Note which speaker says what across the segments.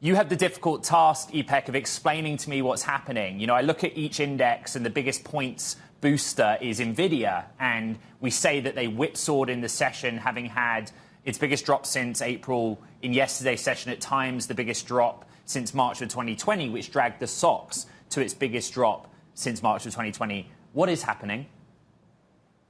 Speaker 1: You have the difficult task, Ipek, of explaining to me what's happening. You know, I look at each index and the biggest points booster is Nvidia, and we say that they whipsawed in the session, having had its biggest drop since April in yesterday's session, at times the biggest drop since March of 2020, which dragged the SOX to its biggest drop since March of 2020. What is happening?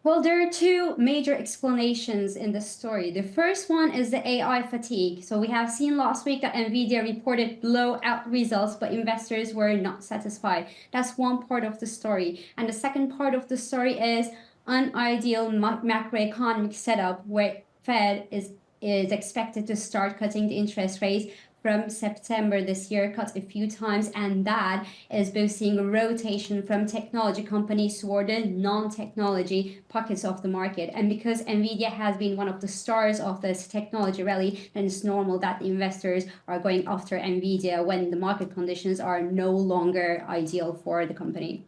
Speaker 2: Well, there are two major explanations in the story. The first one is the AI fatigue. So we have seen last week that Nvidia reported blowout results, but investors were not satisfied. That's one part of the story. And the second part of the story is an ideal macroeconomic setup where Fed is expected to start cutting the interest rates from September this year, cut a few times, and that is boosting a rotation from technology companies toward the non-technology pockets of the market. And because Nvidia has been one of the stars of this technology rally, then it's normal that the investors are going after Nvidia when the market conditions are no longer ideal for the company.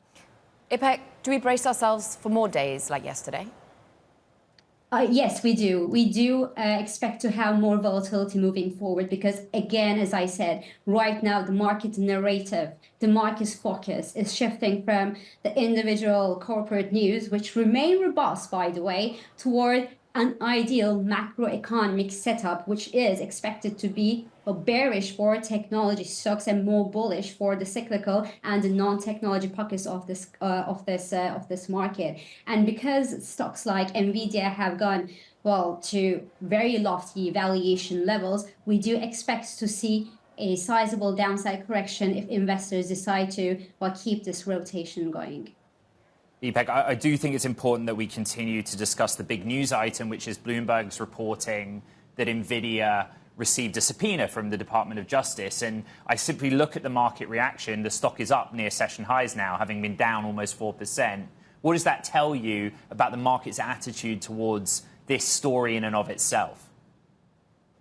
Speaker 3: Ipek, do we brace ourselves for more days like yesterday?
Speaker 2: Yes, we do. We do expect to have more volatility moving forward because, again, as I said, right now the market narrative, the market's focus is shifting from the individual corporate news, which remain robust, by the way, toward an ideal macroeconomic setup, which is expected to be bearish for technology stocks and more bullish for the cyclical and the non-technology pockets of this market. And because stocks like Nvidia have gone to very lofty valuation levels, we do expect to see a sizable downside correction if investors decide to keep this rotation going.
Speaker 1: Ipek, I do think it's important that we continue to discuss the big news item, which is Bloomberg's reporting that Nvidia received a subpoena from the Department of Justice. And I simply look at the market reaction. The stock is up near session highs now, having been down almost 4%. What does that tell you about the market's attitude towards this story in and of itself?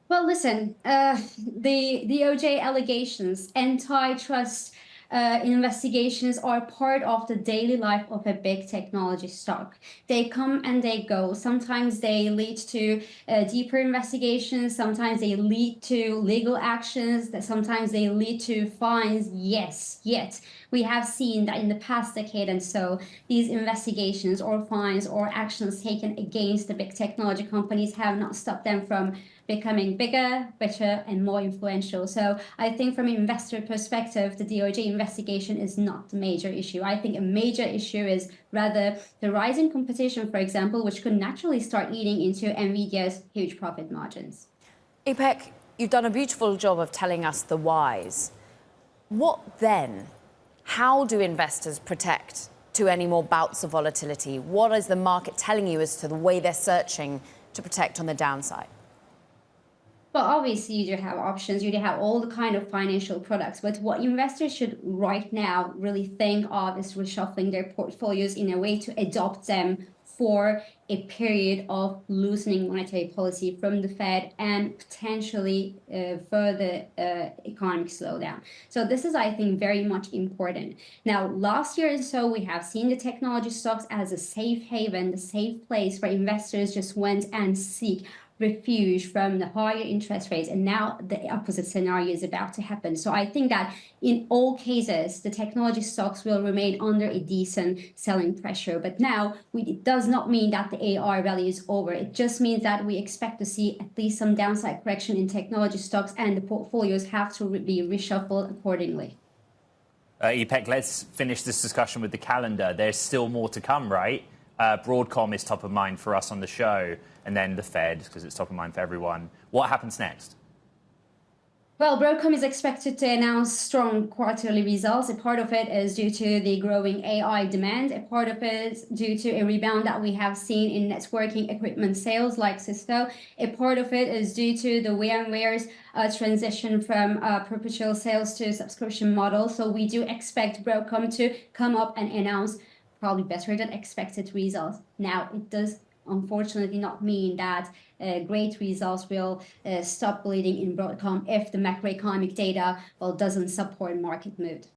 Speaker 2: Well, listen, the DOJ allegations, antitrust investigations are part of the daily life of a big technology stock. They come and they go. Sometimes they lead to deeper investigations. Sometimes they lead to legal actions. Sometimes they lead to fines. Yes, yet we have seen that in the past decade and so, these investigations or fines or actions taken against the big technology companies have not stopped them from becoming bigger, better, and more influential. So I think from an investor perspective, the DOJ investigation is not the major issue. I think a major issue is rather the rising competition, for example, which could naturally start eating into Nvidia's huge profit margins.
Speaker 3: Ipek, you've done a beautiful job of telling us the whys. What then? How do investors protect to any more bouts of volatility? What is the market telling you as to the way they're searching to protect on the downside?
Speaker 2: Well, obviously, you do have options. You do have all the kind of financial products. But what investors should right now really think of is reshuffling their portfolios in a way to adopt them for a period of loosening monetary policy from the Fed and potentially further economic slowdown. So this is, I think, very much important. Now, last year and so, we have seen the technology stocks as a safe haven, the safe place where investors just went and seek refuge from the higher interest rates, and now the opposite scenario is about to happen. So I think that in all cases, the technology stocks will remain under a decent selling pressure. But now it does not mean that the AI rally is over. It just means that we expect to see at least some downside correction in technology stocks, and the portfolios have to be reshuffled accordingly.
Speaker 1: Ipek, let's finish this discussion with the calendar. There's still more to come, right? Broadcom is top of mind for us on the show, and then the Fed, because it's top of mind for everyone. What happens next?
Speaker 2: Well, Broadcom is expected to announce strong quarterly results. A part of it is due to the growing AI demand. A part of it is due to a rebound that we have seen in networking equipment sales like Cisco. A part of it is due to the VMware's transition from perpetual sales to subscription model. So we do expect Broadcom to come up and announce probably better than expected results. Now, it does unfortunately not mean that great results will stop bleeding in Broadcom if the macroeconomic data doesn't support market mood.